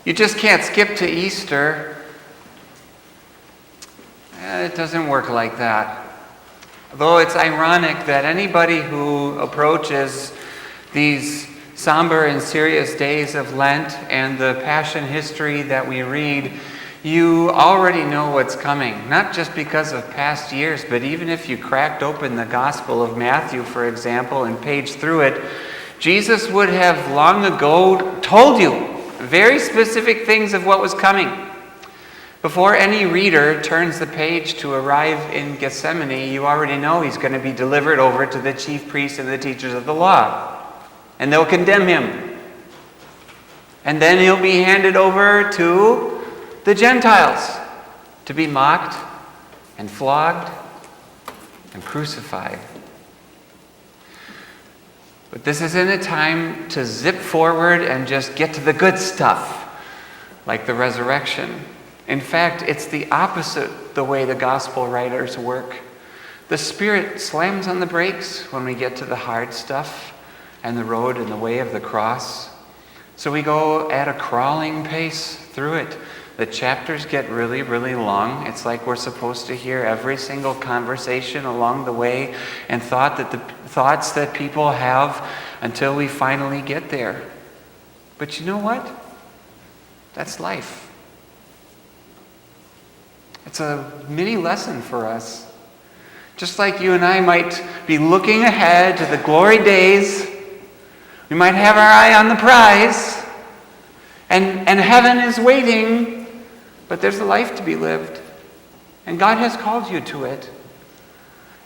You just can't skip to Easter. It doesn't work like that. Though it's ironic that anybody who approaches these somber and serious days of Lent and the Passion history that we read, you already know what's coming. Not just because of past years, but even if you cracked open the Gospel of Matthew, for example, and paged through it, Jesus would have long ago told you very specific things of what was coming. Before any reader turns the page to arrive in Gethsemane, you already know he's going to be delivered over to the chief priests and the teachers of the law. And they'll condemn him. And then he'll be handed over to the Gentiles to be mocked and flogged and crucified. But this isn't a time to zip forward and just get to the good stuff, like the resurrection. In fact, it's the opposite the way the gospel writers work. The Spirit slams on the brakes when we get to the hard stuff and the road and the way of the cross. So we go at a crawling pace through it. The chapters get really, really long. It's like we're supposed to hear every single conversation along the way and thoughts that people have until we finally get there. But you know what? That's life. It's a mini lesson for us. Just like you and I might be looking ahead to the glory days, we might have our eye on the prize, and heaven is waiting, but there's a life to be lived, and God has called you to it.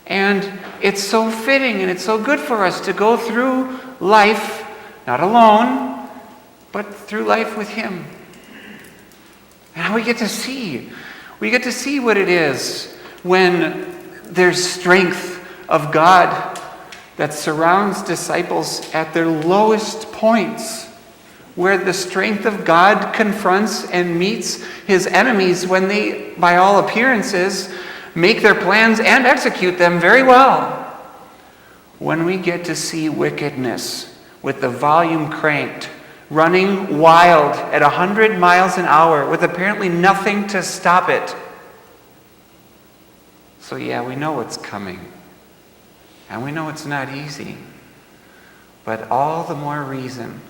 And it's so fitting and it's so good for us to go through life, not alone, but through life with Him. And how we get to see what it is when there's strength of God that surrounds disciples at their lowest points, where the strength of God confronts and meets His enemies when they, by all appearances, make their plans and execute them very well. When we get to see wickedness with the volume cranked, running wild at 100 miles an hour with apparently nothing to stop it. So yeah, we know what's coming. And we know it's not easy. But all the more reason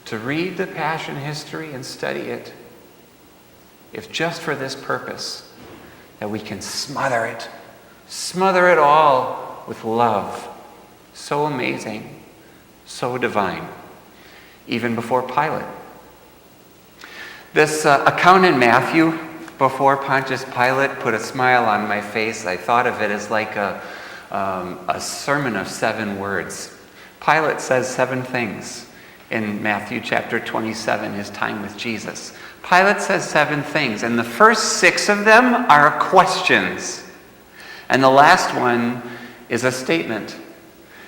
to read the Passion history and study it, if just for this purpose, that we can smother it all with love. So amazing, so divine. Even before Pilate. This account in Matthew, before Pontius Pilate, put a smile on my face. I thought of it as like a sermon of 7 words. Pilate says 7 things in Matthew chapter 27, his time with Jesus. Pilate says 7 things, and the first 6 of them are questions. And the last one is a statement.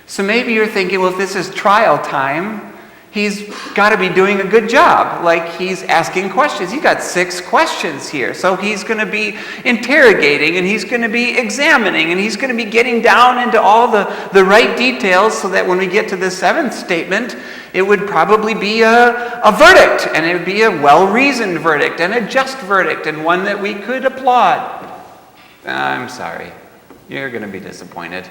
So maybe you're thinking, well, if this is trial time, he's got to be doing a good job. Like, he's asking questions. He's got 6 questions here. So he's going to be interrogating, and he's going to be examining, and he's going to be getting down into all the right details so that when we get to the 7th statement, it would probably be a verdict, and it would be a well-reasoned verdict, and a just verdict, and one that we could applaud. I'm sorry. You're going to be disappointed.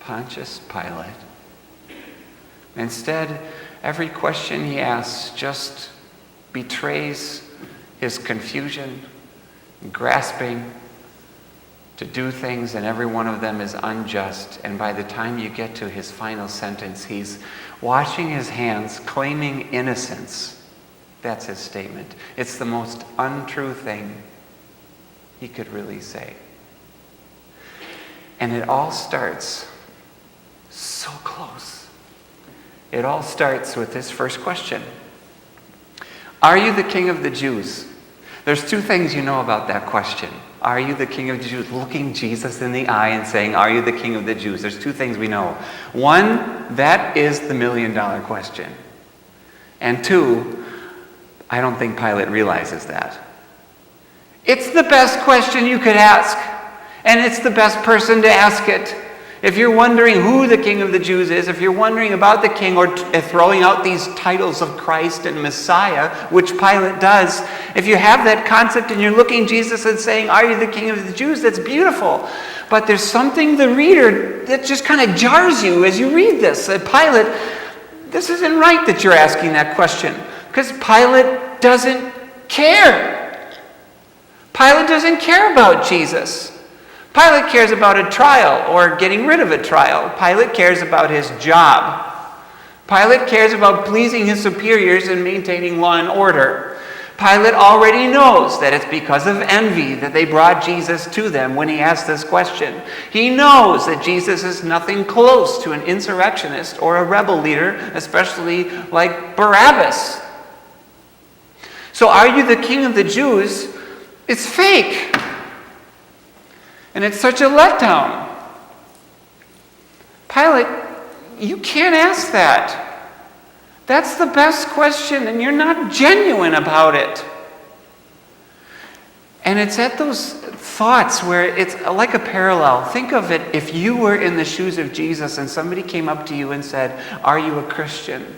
Pontius Pilate. Instead, every question he asks just betrays his confusion, grasping to do things, and every one of them is unjust. And by the time you get to his final sentence, he's washing his hands, claiming innocence. That's his statement. It's the most untrue thing he could really say. And it all starts so close. It all starts with this first question. Are you the King of the Jews? There's 2 things you know about that question. Are you the King of the Jews? Looking Jesus in the eye and saying, are you the King of the Jews? There's 2 things we know. 1, that is the $1 million question. And 2, I don't think Pilate realizes that. It's the best question you could ask. And it's the best person to ask it. If you're wondering who the King of the Jews is, if you're wondering about the king or throwing out these titles of Christ and Messiah, which Pilate does, if you have that concept and you're looking at Jesus and saying, are you the King of the Jews? That's beautiful. But there's something, the reader, that just kind of jars you as you read this. Pilate, this isn't right that you're asking that question, because Pilate doesn't care. Pilate doesn't care about Jesus. Pilate cares about a trial or getting rid of a trial. Pilate cares about his job. Pilate cares about pleasing his superiors and maintaining law and order. Pilate already knows that it's because of envy that they brought Jesus to them when he asked this question. He knows that Jesus is nothing close to an insurrectionist or a rebel leader, especially like Barabbas. So are you the King of the Jews? It's fake. And it's such a letdown. Pilate, you can't ask that. That's the best question, and you're not genuine about it. And it's at those thoughts where it's like a parallel. Think of it if you were in the shoes of Jesus and somebody came up to you and said, are you a Christian?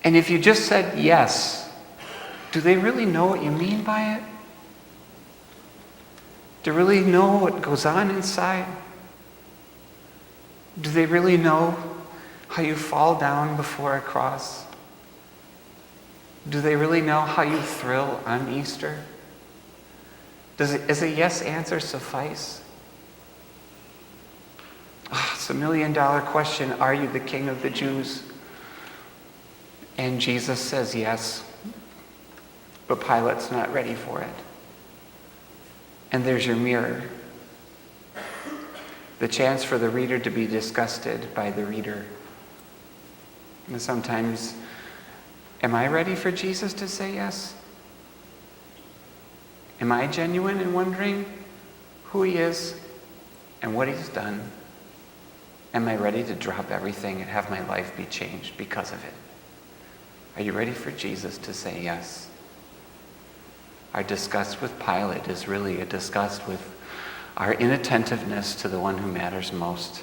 And if you just said yes, do they really know what you mean by it? Do they really know what goes on inside? Do they really know how you fall down before a cross? Do they really know how you thrill on Easter? Is a yes answer suffice? It's $1 million question. Are you the King of the Jews? And Jesus says yes, but Pilate's not ready for it. And there's your mirror. The chance for the reader to be disgusted by the reader. And sometimes, am I ready for Jesus to say yes? Am I genuine in wondering who he is and what he's done? Am I ready to drop everything and have my life be changed because of it? Are you ready for Jesus to say yes? Our disgust with Pilate is really a disgust with our inattentiveness to the one who matters most.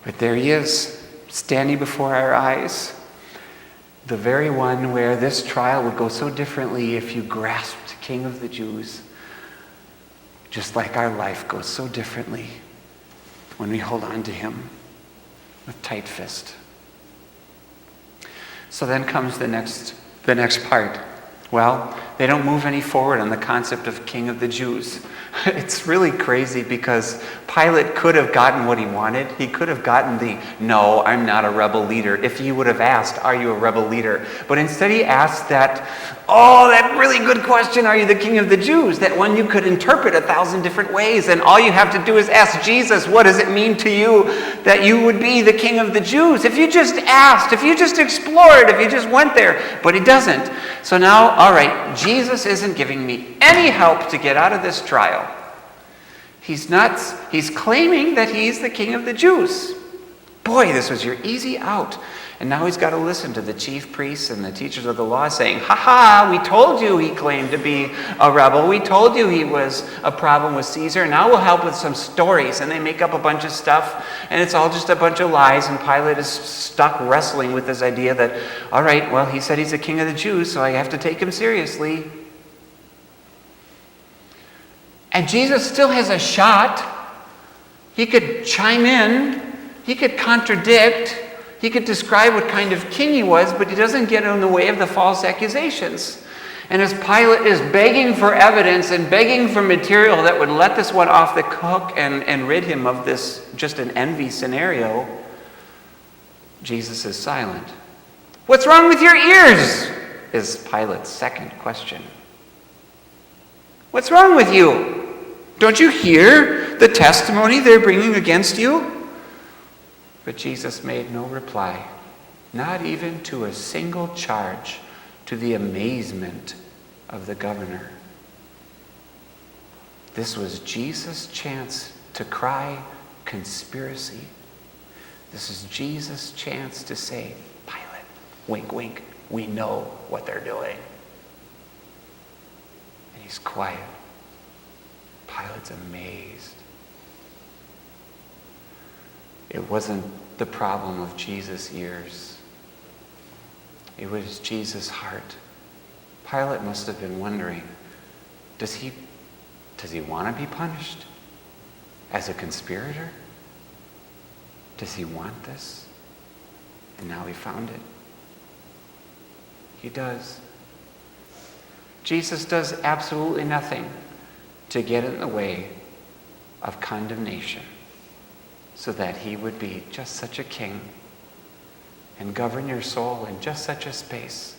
But there he is, standing before our eyes, the very one where this trial would go so differently if you grasped King of the Jews, just like our life goes so differently when we hold on to him with tight fist. So then comes the next part. Well, they don't move any forward on the concept of King of the Jews. It's really crazy because Pilate could have gotten what he wanted. He could have gotten the, no, I'm not a rebel leader, if he would have asked, are you a rebel leader? But instead he asked that really good question, are you the King of the Jews? That one you could interpret 1,000 different ways. And all you have to do is ask Jesus, what does it mean to you that you would be the King of the Jews? If you just asked, if you just explored, if you just went there. But he doesn't. So now, all right, Jesus isn't giving me any help to get out of this trial. He's claiming that he's the King of the Jews. Boy, this was your easy out. And now he's got to listen to the chief priests and the teachers of the law saying, we told you he claimed to be a rebel. We told you he was a problem with Caesar. Now we'll help with some stories. And they make up a bunch of stuff, and it's all just a bunch of lies. And Pilate is stuck wrestling with this idea that, all right, well, he said he's the King of the Jews, so I have to take him seriously. And Jesus still has a shot. He could chime in. He could contradict. He could describe what kind of king he was, but he doesn't get in the way of the false accusations. And as Pilate is begging for evidence and begging for material that would let this one off the hook and rid him of this just an envy scenario, Jesus is silent. What's wrong with your ears? Is Pilate's second question. What's wrong with you? Don't you hear the testimony they're bringing against you? But Jesus made no reply, not even to a single charge, to the amazement of the governor. This was Jesus' chance to cry conspiracy. This is Jesus' chance to say, Pilate, wink, wink, we know what they're doing. And he's quiet. Pilate's amazed. It wasn't the problem of Jesus' ears. It was Jesus' heart. Pilate must have been wondering, does he want to be punished as a conspirator? Does he want this? And now he found it. He does. Jesus does absolutely nothing to get in the way of condemnation so that he would be just such a king and govern your soul in just such a space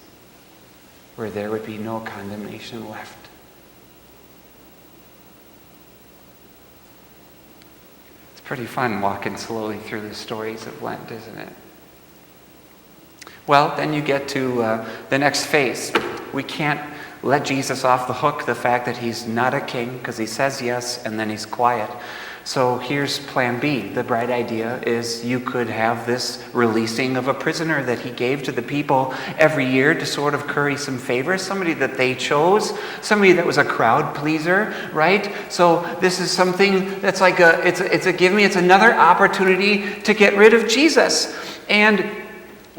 where there would be no condemnation left. It's pretty fun walking slowly through the stories of Lent, isn't it? Well, then you get to the next phase. We can't let Jesus off the hook, the fact that he's not a king, because he says yes and then he's quiet. So here's plan B. The bright idea is you could have this releasing of a prisoner that he gave to the people every year to sort of curry some favor, somebody that they chose, somebody that was a crowd pleaser, right? So this is something that's like it's another opportunity to get rid of Jesus. And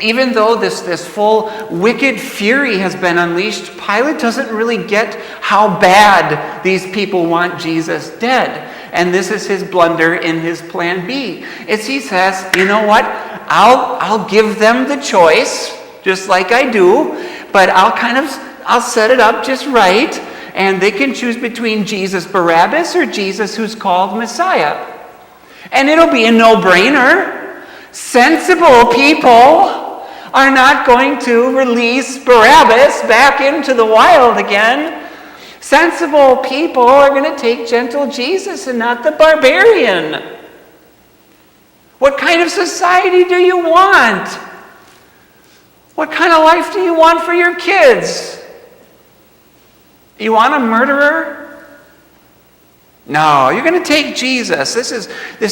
even though this full wicked fury has been unleashed, Pilate doesn't really get how bad these people want Jesus dead. And this is his blunder in his plan B. He says, you know what? I'll give them the choice, just like I do, but I'll set it up just right, and they can choose between Jesus Barabbas or Jesus who's called Messiah. And it'll be a no-brainer. Sensible people are not going to release Barabbas back into the wild again. Sensible people are going to take gentle Jesus and not the barbarian. What kind of society do you want? What kind of life do you want for your kids? You want a murderer? No, you're going to take Jesus. This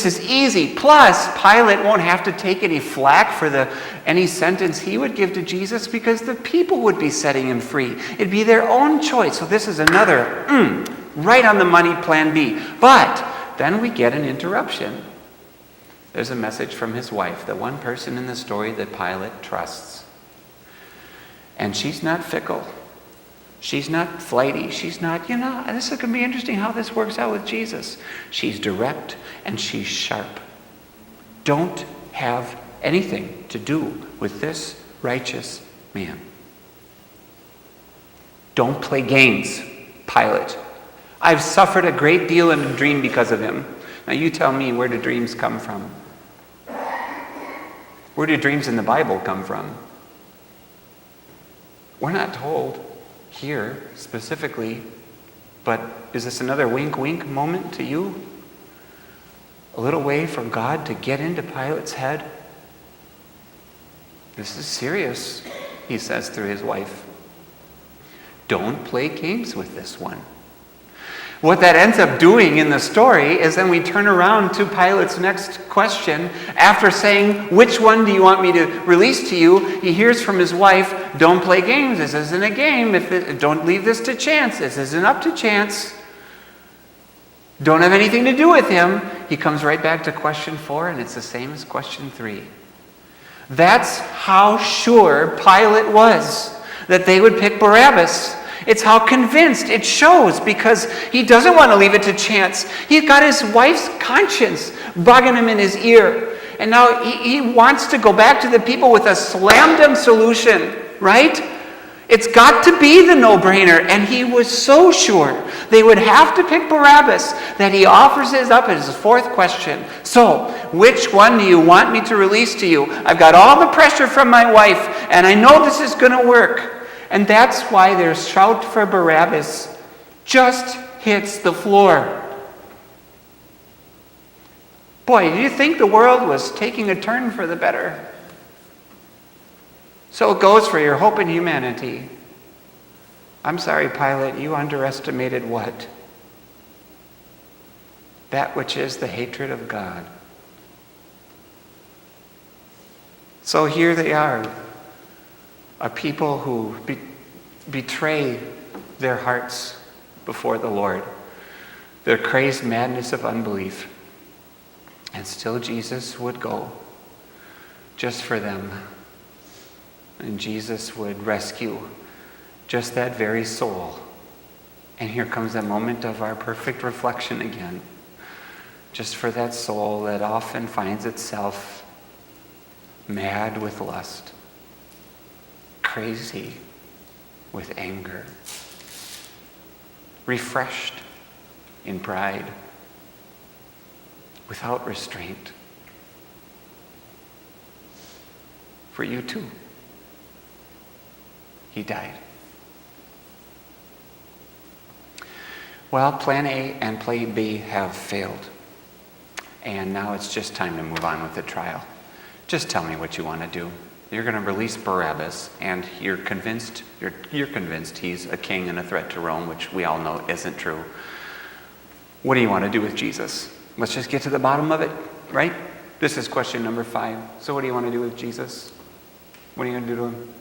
is easy. Plus, Pilate won't have to take any flack for any sentence he would give to Jesus because the people would be setting him free. It'd be their own choice. So this is another right on the money plan B. But then we get an interruption. There's a message from his wife, the one person in the story that Pilate trusts. And she's not fickle. She's not flighty. She's not, this is going to be interesting how this works out with Jesus. She's direct and she's sharp. Don't have anything to do with this righteous man. Don't play games, Pilate. I've suffered a great deal in a dream because of him. Now you tell me, where do dreams come from? Where do dreams in the Bible come from? We're not told here specifically, but is this another wink moment to you? A little way for God to get into Pilate's head? This is serious, he says through his wife. Don't play games with this one. What that ends up doing in the story is then we turn around to Pilate's next question. After saying, which one do you want me to release to you? He hears from his wife, don't play games. This isn't a game. Don't leave this to chance. This isn't up to chance. Don't have anything to do with him. He comes right back to question 4, and it's the same as question 3. That's how sure Pilate was that they would pick Barabbas. It's how convinced it shows, because he doesn't want to leave it to chance. He's got his wife's conscience bugging him in his ear. And now he wants to go back to the people with a slam-dunk solution, right? It's got to be the no-brainer. And he was so sure they would have to pick Barabbas that he offers it up as his 4th question. So, which one do you want me to release to you? I've got all the pressure from my wife, and I know this is going to work. And that's why their shout for Barabbas just hits the floor. Boy, do you think the world was taking a turn for the better? So it goes for your hope in humanity. I'm sorry, Pilate, you underestimated what? That which is the hatred of God. So here they are. A people who betray their hearts before the Lord. their crazed madness of unbelief. And still Jesus would go just for them. And Jesus would rescue just that very soul. And here comes that moment of our perfect reflection again. Just for that soul that often finds itself mad with lust, crazy with anger, refreshed in pride, without restraint. For you too, he died. Well, plan A and plan B have failed. And now it's just time to move on with the trial. Just tell me what you want to do. You're going to release Barabbas, and you're convinced he's a king and a threat to Rome, which we all know isn't true. What do you want to do with Jesus? Let's just get to the bottom of it, right? This is question number 5. So what do you want to do with Jesus? What are you going to do to him?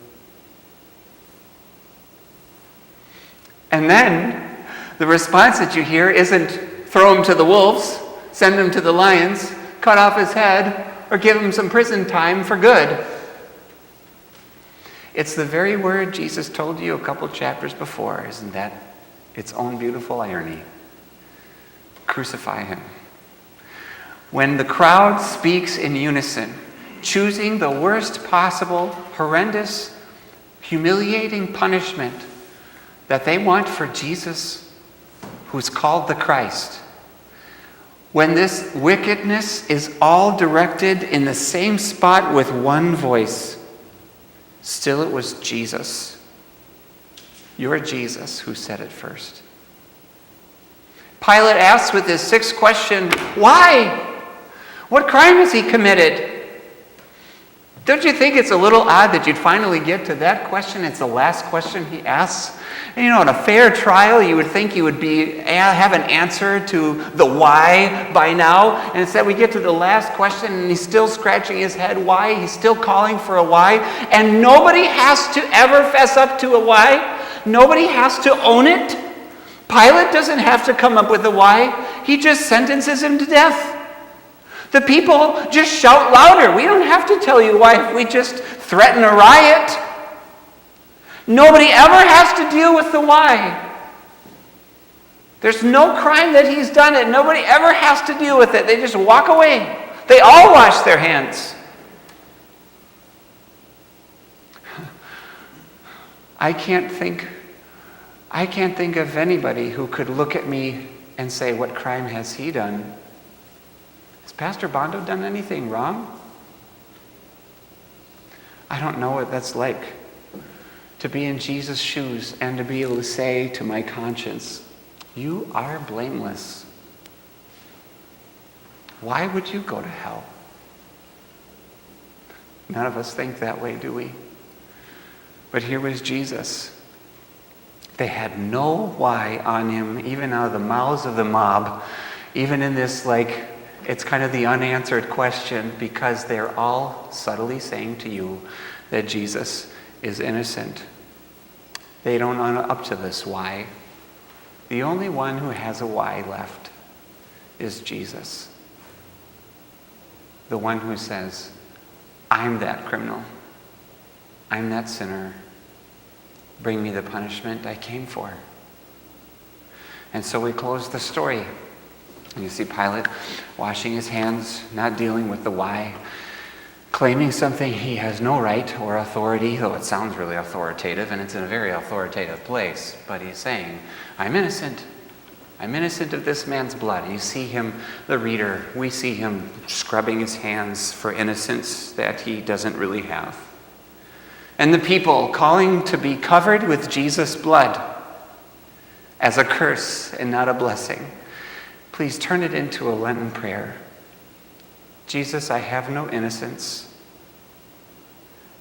And then the response that you hear isn't throw him to the wolves, send him to the lions, cut off his head, or give him some prison time for good. It's the very word Jesus told you a couple chapters before. Isn't that its own beautiful irony? Crucify him. When the crowd speaks in unison, choosing the worst possible, horrendous, humiliating punishment that they want for Jesus, who's called the Christ, when this wickedness is all directed in the same spot with one voice, still it was Jesus, your Jesus, who said it first. Pilate asks with his 6th question, why? What crime has he committed? Don't you think it's a little odd that you'd finally get to that question? It's the last question he asks. And in a fair trial, you would think you would have an answer to the why by now. And instead we get to the last question and he's still scratching his head. Why? He's still calling for a why. And nobody has to ever fess up to a why. Nobody has to own it. Pilate doesn't have to come up with a why. He just sentences him to death. The people just shout louder. We don't have to tell you why if we just threaten a riot. Nobody ever has to deal with the why. There's no crime that he's done it. Nobody ever has to deal with it. They just walk away. They all wash their hands. I can't think of anybody who could look at me and say, what crime has he done? Has Pastor Bondo done anything wrong? I don't know what that's like to be in Jesus' shoes and to be able to say to my conscience, you are blameless. Why would you go to hell? None of us think that way, do we? But here was Jesus. They had no why on him, even out of the mouths of the mob, even in this, it's kind of the unanswered question, because they're all subtly saying to you that Jesus is innocent. They don't own up to this why. The only one who has a why left is Jesus. The one who says, I'm that criminal. I'm that sinner. Bring me the punishment I came for. And so we close the story. And you see Pilate washing his hands, not dealing with the why, claiming something he has no right or authority, though it sounds really authoritative, and it's in a very authoritative place. But he's saying, I'm innocent. I'm innocent of this man's blood. And you see him, the reader, we see him scrubbing his hands for innocence that he doesn't really have. And the people calling to be covered with Jesus' blood as a curse and not a blessing. Please turn it into a Lenten prayer. Jesus, I have no innocence,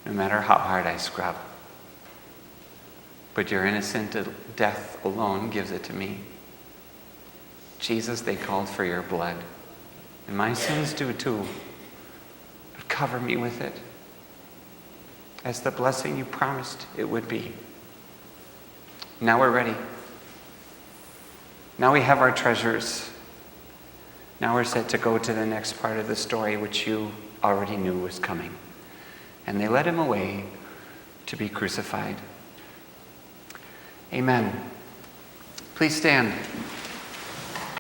no matter how hard I scrub. But your innocent death alone gives it to me. Jesus, they called for your blood. And my sins do too. But cover me with it as the blessing you promised it would be. Now we're ready. Now we have our treasures. Now we're set to go to the next part of the story, which you already knew was coming. And they led him away to be crucified. Amen. Please stand.